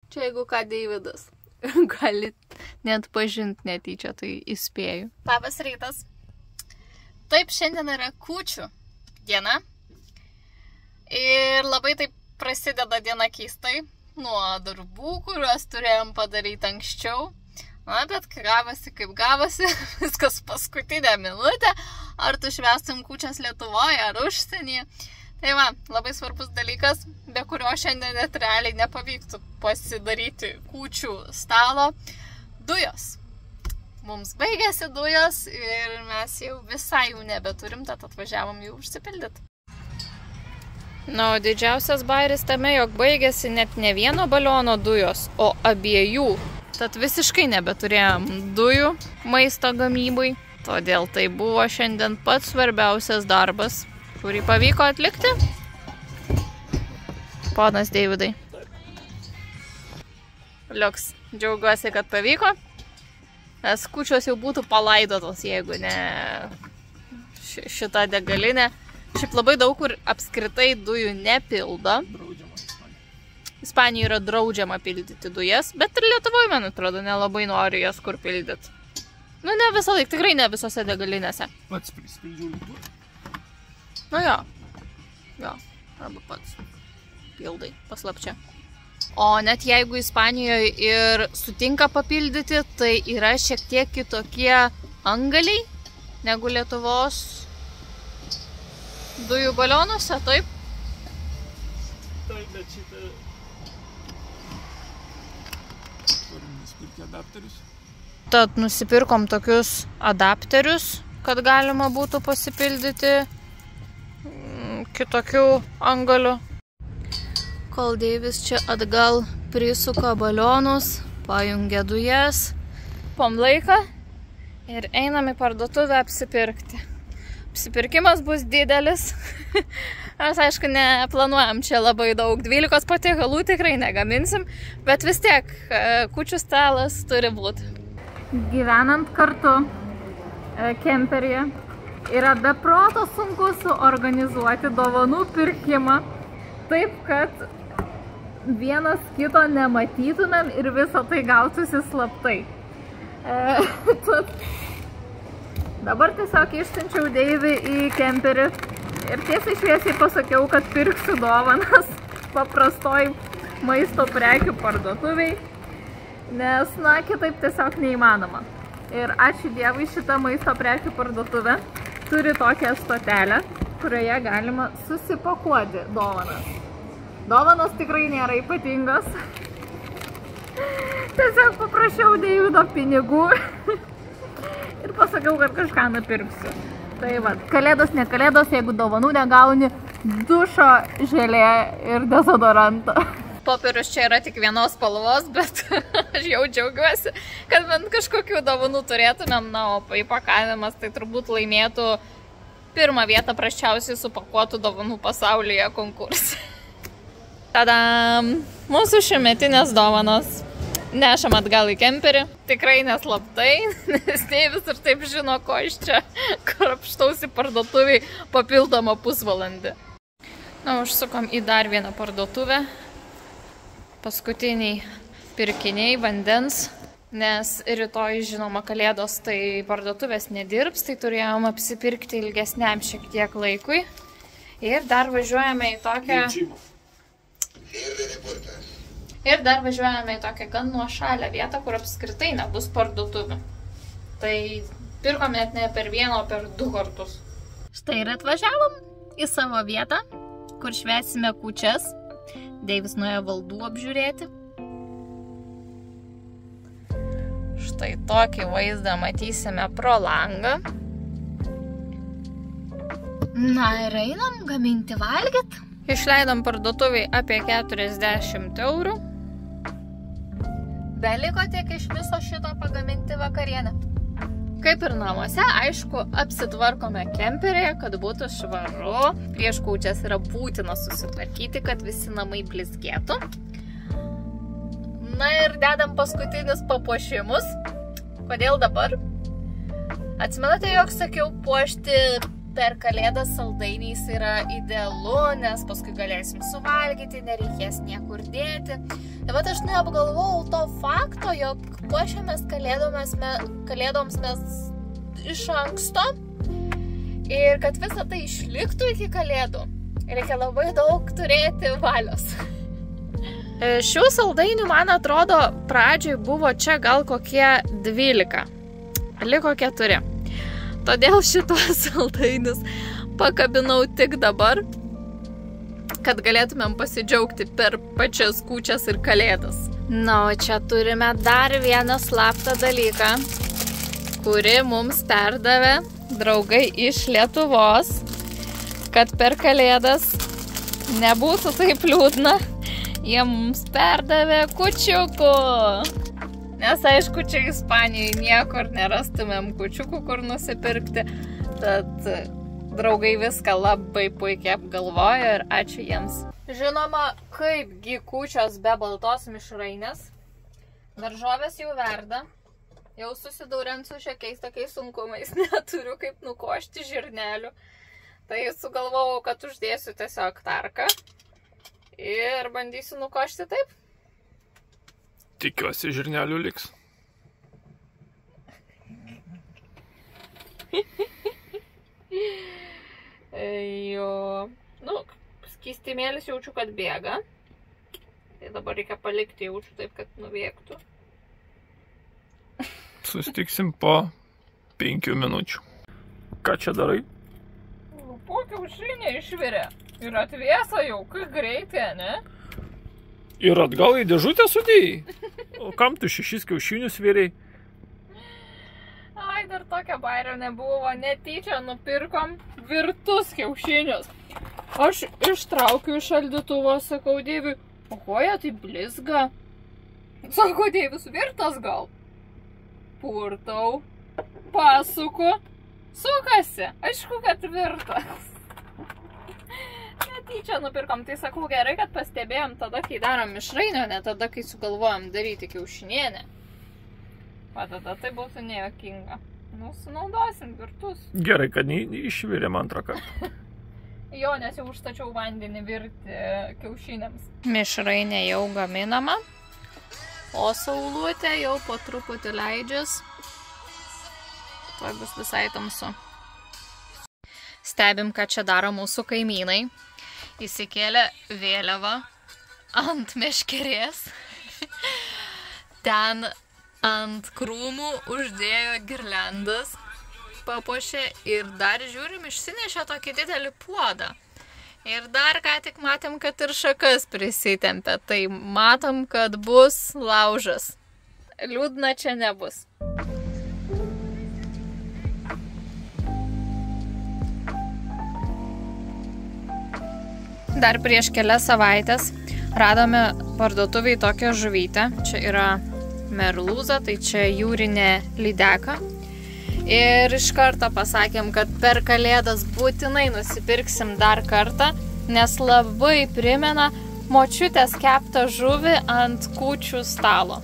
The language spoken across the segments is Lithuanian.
Čia jeigu ką Deividas gali net pažinti netyčia, tai įspėju. Labas rytas. Taip, šiandien yra kūčių diena. Ir labai taip prasideda diena keistai nuo darbų, kuriuos turėjom padaryti anksčiau. Na, bet gavosi kaip gavosi, viskas paskutinę minutę. Ar tu švęstum kūčias Lietuvoje ar užsienyje. Tai va, labai svarbus dalykas, be kurio šiandien net realiai nepavyktų pasidaryti kūčių stalo. Dujos. Mums baigėsi dujos ir mes jau visai jų nebeturim, tad atvažiavom jų užsipildyti. Na, o didžiausias bairis tame, jog baigėsi net ne vieno baliono dujos, o abiejų. Tad visiškai nebeturėjom dujų maisto gamybai. Todėl tai buvo šiandien pats svarbiausias darbas, kurį pavyko atlikti. Ponas Deividai. Liuks, džiaugiuosi, kad pavyko. Nes kūčios jau būtų palaidotos, jeigu ne šita degalinė. Šiaip labai daug kur apskritai dujų nepildo. Ispanijoje yra draudžiama pildyti dujas, bet ir Lietuvoje, man atrodo, nelabai nori jas kur pildyti. Nu, ne visą laiką, tikrai ne visose degalinėse. Pats prispildžiau Lietuvoje. Nu jo, arba pats pildai paslapčia. O net jeigu Ispanijoje ir sutinka papildyti, tai yra šiek tiek kitokie angaliai negu Lietuvos dujų balionuose, taip? Taip, bet šitą turim nusipirkti adapterius. Tad nusipirkom tokius adapterius, kad galima būtų pasipildyti kitokių angalių. Kol Deivis čia atgal prisuka balionus, pajungia dujas, pom laiką ir einam į parduotuvę apsipirkti. Apsipirkimas bus didelis. Mes, aišku, neplanuojam čia labai daug. 12 patiekalų tikrai negaminsim, bet vis tiek kūčių stalas turi būti. Gyvenant kartu kemperyje yra be proto sunku suorganizuoti dovanų pirkimą taip, kad vienas kito nematytumėm ir visą tai gautųsi slaptai. Dabar tiesiog išsiunčiau Deivį į kemperį ir tiesiai šviesiai pasakiau, kad pirksiu dovanas paprastoj maisto prekių parduotuviai, nes, na, kitaip tiesiog neįmanoma. Ir ačiū Dievui, šitą maisto prekių parduotuvę turi tokią stotelę, kurioje galima susipakuoti dovanas. Dovanas tikrai nėra ypatingos. Tiesiog paprašiau Deivido pinigų ir pasakiau, kad kažką nupirksiu. Tai va, kalėdos, ne kalėdos, jeigu dovanų negauni, dušo želė ir dezodorantą. Popierius čia yra tik vienos spalvos, bet aš jau džiaugiuosi, kad bent kažkokių dovanų turėtumėm. Na, o įpakavimas tai turbūt laimėtų pirmą vietą prasčiausiai supakuotų dovanų pasaulyje konkursą. Tadam! Mūsų šiųmetinės dovanos. Nešam atgal į kemperį. Tikrai neslaptai, nes Deivis ir taip žino, ko iš čia krapštausi parduotuviai papildomą pusvalandį. Na, užsukom į dar vieną parduotuvę. Paskutiniai pirkiniai vandens, nes rytoj, žinoma, kalėdos, tai parduotuvės nedirbs, tai turėjom apsipirkti ilgesniam šiek tiek laikui. Ir dar važiuojame į tokią gan nuošalią vietą, kur apskritai nebus parduotuvių. Tai pirkom net ne per vieną, o per 2 kartus. Štai ir atvažiavom į savo vietą, kur švęsime kūčias. Deivis nuėjo valdų apžiūrėti. Štai tokį vaizdą matysime pro langą. Na ir einam gaminti valgyt. Išleidom parduotuviai apie 40 eurų. Beliko tiek iš viso šito pagaminti vakarienę. Kaip ir namuose, aišku, apsitvarkome kemperėje, kad būtų švaru. Prieš kūčias yra būtina susitvarkyti, kad visi namai blizgėtų. Na ir dedam paskutinius papuošimus. Kodėl dabar? Atsimenate, jog sakiau puošti per kalėdas saldainiais yra idealu, nes paskui galėsim suvalgyti, nereikės niekur dėti. Bet aš neapgalvojau to fakto, jog puošiamės kalėdoms mes iš anksto ir kad visą tai išliktų iki kalėdų, reikia labai daug turėti valios. Šių saldainių, man atrodo, pradžioj buvo čia gal kokie 12. Liko 4. Todėl šitos saldainius pakabinau tik dabar, kad galėtumėm pasidžiaugti per pačias kūčias ir kalėdas. Na, o čia turime dar vieną slaptą dalyką, kuri mums perdavė draugai iš Lietuvos, kad per kalėdas nebūtų taip liūdna. Jie mums perdavė kučiukų. Nes aišku, čia Ispanijoje niekur nerastumėm kučiukų, kur nusipirkti. Tad draugai viską labai puikiai apgalvojo ir ačiū jiems. Žinoma, kaipgi kūčios be baltos mišrainės. Daržovės jau verda. Jau susidūrent su šiokiais tokiais sunkumais. Neturiu kaip nukošti žirnelių. Tai sugalvojau, kad uždėsiu tiesiog tarką. Ir bandysiu nukošti taip. Tikiuosi, žirnelių liks. Jo. Nu, skystimėlis jaučiu, kad bėga. Tai dabar reikia palikti, jaučiu taip, kad nubėgtų. Susitiksim po 5 minučių. Ką čia darai? Po kiaušinį išvirė. Ir atvėsa jau, kai greitai, ne? Ir atgal į dėžutę sudėjai? O kam tu 6 kiaušinius vėriai? Ai, dar tokia bairio nebuvo. Netyčia nupirkom virtus kiaušinius. Aš ištraukiu iš šaldytuvo, sakau Deiviui, o ko jie tai blizga? Sako Deivis, virtas gal? Purtau, pasuku, sukasi. Aišku, kad virtas. Netyčia nupirkom, tai sakau gerai, kad pastebėjom tada, kai darom mišrainio, ne tada, kai sugalvojom daryti kiaušinienę. O tada tai būtų nejokinga. Nu, sunaudosim virtus. Gerai, kad neišvirėm antrą kartą. Jo, nes jau užstačiau vandenį virti kiaušiniams. Mišrainė jau gaminama, o saulutė jau po truputį leidžias. Tuoj bus visai tamsu. Stebim, ką čia daro mūsų kaimynai. Įsikėlė vėliavą ant meškerės. Ten ant krūmų uždėjo girliandas, papuošė ir dar žiūrim, išsinešė tokį didelį puodą. Ir dar ką tik matėm, kad ir šakas prisitempė. Tai matom, kad bus laužas. Liūdna čia nebus. Dar prieš kelias savaitės radome parduotuviai tokią žuvytę. Čia yra merlūza, tai čia jūrinė lydeka. Ir iš karto pasakėm, kad per kalėdas būtinai nusipirksim dar kartą, nes labai primena močiutės keptą žuvį ant kūčių stalo.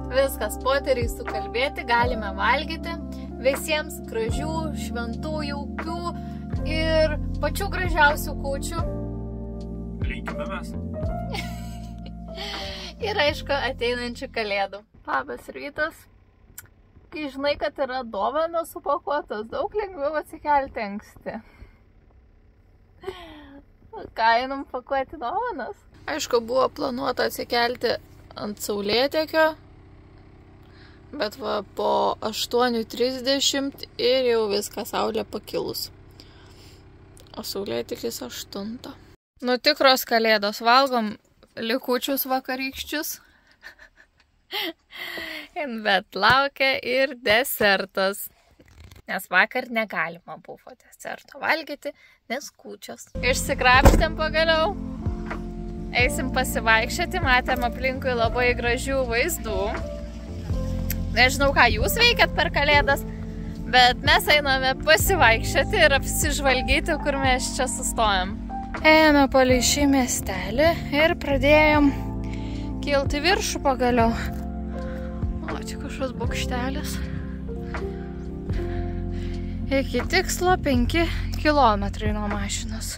Viskas, poteriai sukalbėti, galime valgyti. Visiems gražių, šventų, jaukių ir pačių gražiausių kūčių. Linkime mes. Ir aišku, ateinančių kalėdų. Labas rytas. Kai žinai, kad yra dovanos supakuotos, daug lengviau atsikelti anksti. Ką einam pakuoti dovanas? Aišku, buvo planuota atsikelti ant saulėtekio. Bet va, po 8:30 ir jau viskas saulė pakilus. O saulėtekis 8. Nu, tikros kalėdos valgom likučius vakarykščius. Bet laukia ir desertas. Nes vakar negalima buvo deserto valgyti, nes kūčios. Išsikrapštėm pagaliau. Eisim pasivaikščioti, matėm aplinkui labai gražių vaizdų. Nežinau, ką jūs veikiat per kalėdas, bet mes einame pasivaikščioti ir apsižvalgyti, kur mes čia sustojam. Ėjome palei šį miestelį ir pradėjom kilti viršų pagaliau. O, čia kažkoks bokštelis. Iki tikslo 5 kilometrai nuo mašinos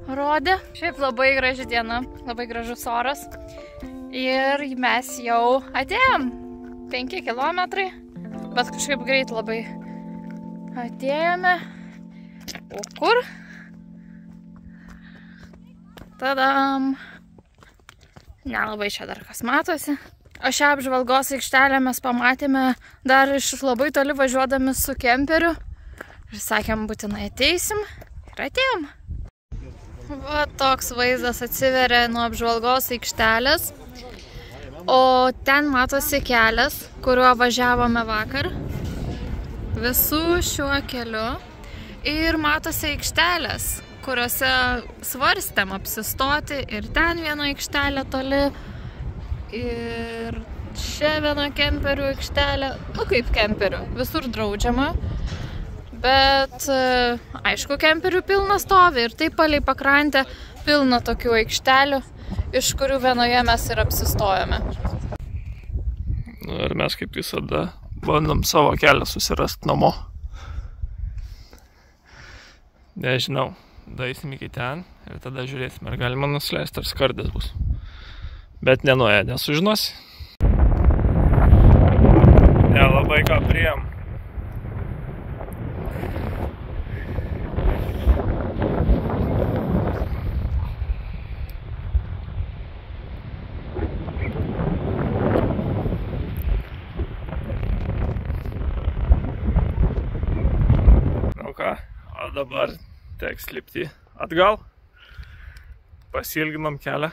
rodė. Šiaip labai graži diena, labai gražus oras. Ir mes jau atėjom 5 kilometrai, bet kažkaip greit labai atėjome. O kur? Tadam! Nelabai čia dar kas matosi. O šią apžvalgos aikštelę mes pamatėme dar iš labai toli važiuodami su kemperiu. Ir sakėm, būtinai ateisim. Ir atėjom. Va, toks vaizdas atsiveria nuo apžvalgos aikštelės. O ten matosi kelias, kuriuo važiavome vakar. Visų šiuo keliu. Ir matosi aikštelės, kuriuose svarstėm apsistoti. Ir ten viena aikštelė toli. Ir čia viena kemperių aikštelė. Nu kaip kemperių, visur draudžiama. Bet, aišku, kemperių pilna stovi ir taip palei pakrantę pilna tokių aikštelių, iš kurių vienoje mes ir apsistojame. Ir mes kaip visada bandom savo kelią susirasti namo. Nežinau, daisim iki ten ir tada žiūrėsim, ar galima nusileisti, ar skardės bus. Bet nenuėję, nesužinosi. Nelabai ką priėm. O dabar teks lipti atgal, pasilginom kelią.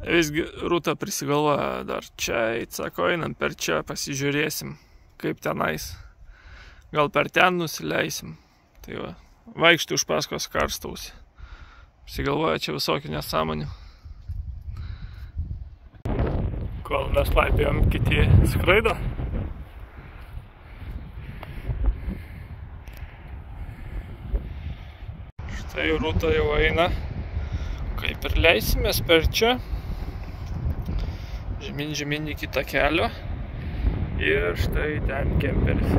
Visgi Rūta prisigalvoja dar čia, sako, einam per čia, pasižiūrėsim, kaip tenais. Gal per ten nusileisim. Tai va, vaikšti už paskos karstausi. Prisigalvoja čia visokių nesąmonių. Kol mes laipėjom, kiti skraido. Tai Rūta jau eina, kaip ir leisimės per čia, žemyn iki tą kelio ir štai ten kemperis.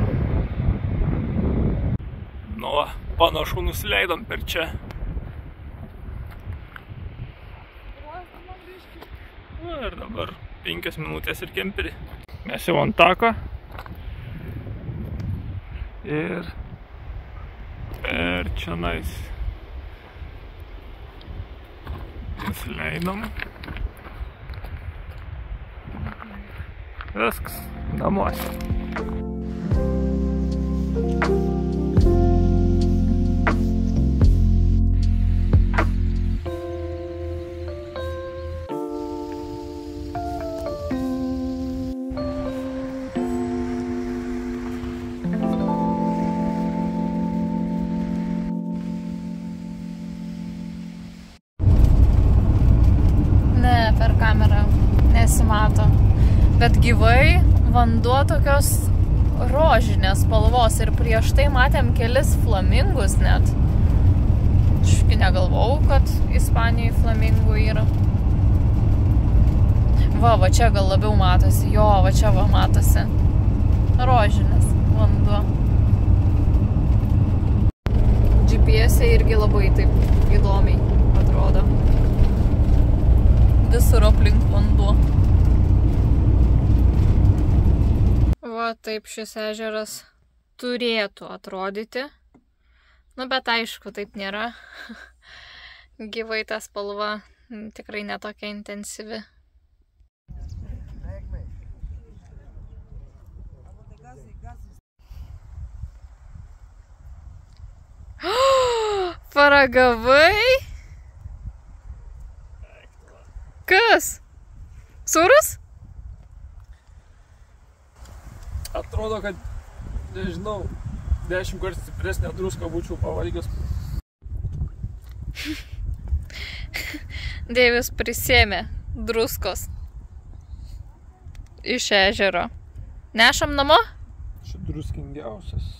Nu, panašu nusileidom per čia. Nu, ir dabar 5 minutės ir kemperį. Mes jau ant tako ir per čia nais. Nusileidom. Viskas, namuose. Nesimato. Bet gyvai vanduo tokios rožinės spalvos ir prieš tai matėm kelis flamingus net. Škai negalvojau, kad Ispanijai flamingų yra. Va čia gal labiau matosi. Jo, va čia va matosi. Rožinės vanduo. GPS-e irgi labai taip įdomiai atrodo. Visur aplink vanduo. Va, taip šis ežeras turėtų atrodyti. Nu, bet aišku, taip nėra. Gyvai ta spalva tikrai netokia intensyvi. Paragavai? Kas? Sūrus? Atrodo, kad, nežinau, 10 kartų stipresnę druską būčiau pavalgęs. Deivis prisėmė druskos iš ežero. Nešam namo? Čia druskingiausias.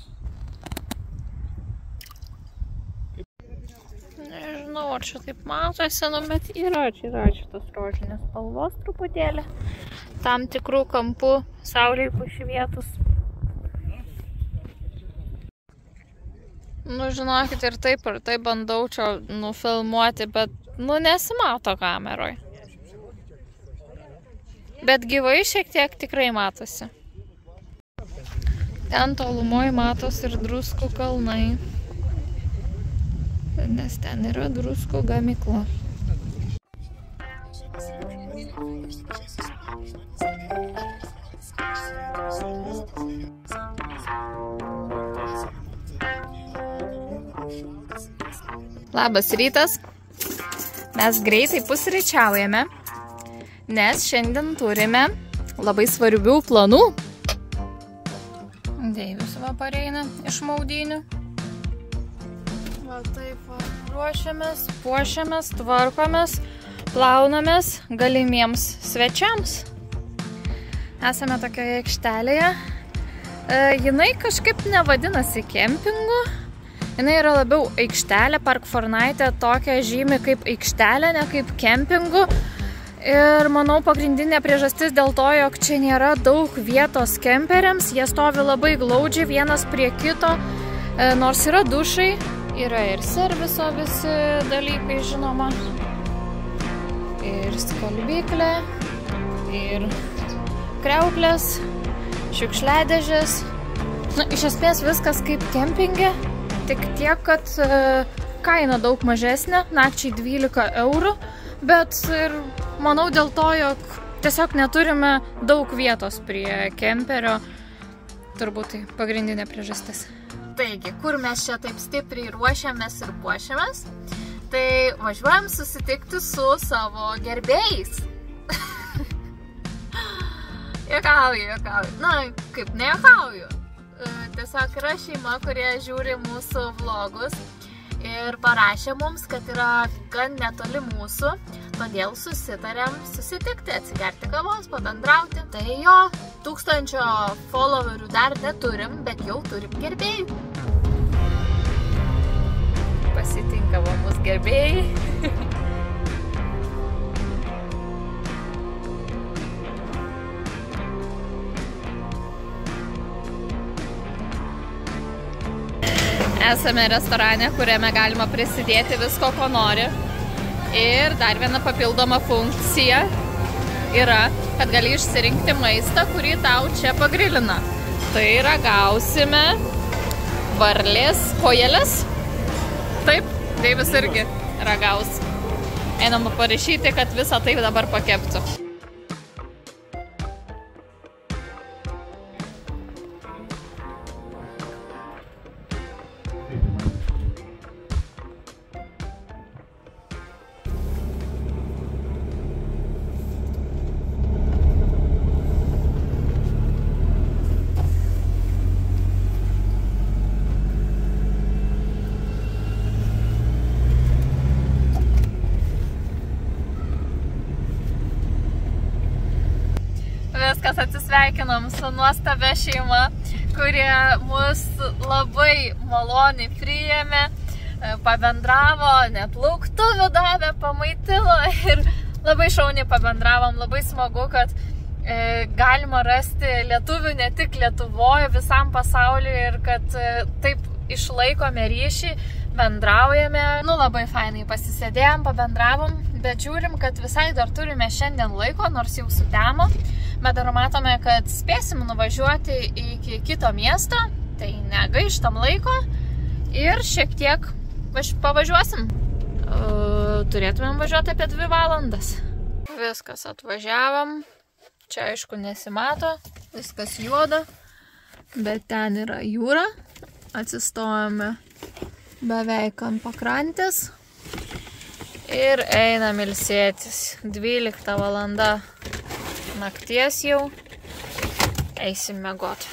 Nežinau, ar čia taip matosi, nu, bet yra šitas rožinės spalvos truputėlį. Tam tikrų kampų saulei pašvietus. Nu, žinokit, ir taip bandau čia nufilmuoti, bet, nu, nesimato kameroj. Bet gyvai šiek tiek tikrai matosi. Ten tolumoj matosi ir druskų kalnai. Nes ten yra druskų gamykla. Labas rytas. Mes greitai pusryčiaujame, nes šiandien turime labai svarbių planų. Deivis va pareina iš maudynių. Va taip va, ruošiamės, puošiamės, tvarkomės, plaunamės galimiems svečiams. Esame tokioje aikštelėje. Jinai kažkaip nevadinasi kempingu. Jinai yra labiau aikštelė, Park Fortnite tokia žymi kaip aikštelė, ne kaip kempingu. Ir manau, pagrindinė priežastis dėl to, jog čia nėra daug vietos kemperiams. Jie stovi labai glaudžiai vienas prie kito, nors yra dušai, yra ir serviso visi dalykai, žinoma. Ir skalbyklė, ir kriauklės, šiukšliadėžės. Na, iš esmės viskas kaip kempinge. Tik tiek, kad kaina daug mažesnė, nakčiai 12 eurų, bet ir manau dėl to, jog tiesiog neturime daug vietos prie kemperio, turbūt tai pagrindinė priežastis. Taigi, kur mes čia taip stipriai ruošiamės ir puošiamės, tai važiuojam susitikti su savo gerbėjais. Juokauju. Na, kaip nejuokauju. Tiesiog yra šeima, kurie žiūri mūsų vlogus ir parašė mums, kad yra gan netoli mūsų, todėl susitarėm susitikti, atsigerti kavos, pabendrauti. Tai jo, 1000 followerių dar neturim, bet jau turim gerbėjų. Pasitinka mus gerbėjai. Esame restorane, kuriame galima prisidėti visko, ko nori. Ir dar viena papildoma funkcija yra, kad gali išsirinkti maistą, kurį tau čia pagrilina. Tai ragausime varlės kojelės. Taip, Deivis irgi ragaus. Einam parašyti, kad visą tai dabar pakeptų. Viskas, atsisveikinom su nuostabia šeima, kurie mus labai maloniai priėmė, pabendravo, net lauktuvių davė, pamaitino ir labai šauniai pabendravom. Labai smagu, kad galima rasti lietuvių ne tik Lietuvoje, visam pasauliu ir kad taip išlaikome ryšį, bendraujame. Nu, labai fainai pasisėdėjom, pabendravom, bet žiūrim, kad visai dar turime šiandien laiko, nors jau sutemo. Bet dar matome, kad spėsim nuvažiuoti iki kito miesto, tai negaištam laiko ir šiek tiek pavažiuosim. Turėtumėm važiuoti apie 2 valandas. Viskas, atvažiavam. Čia aišku nesimato, viskas juoda, bet ten yra jūra. Atsistojame beveik ant pakrantės ir einam ilsėtis. 12 valanda. nakties jau. Eisim miegot.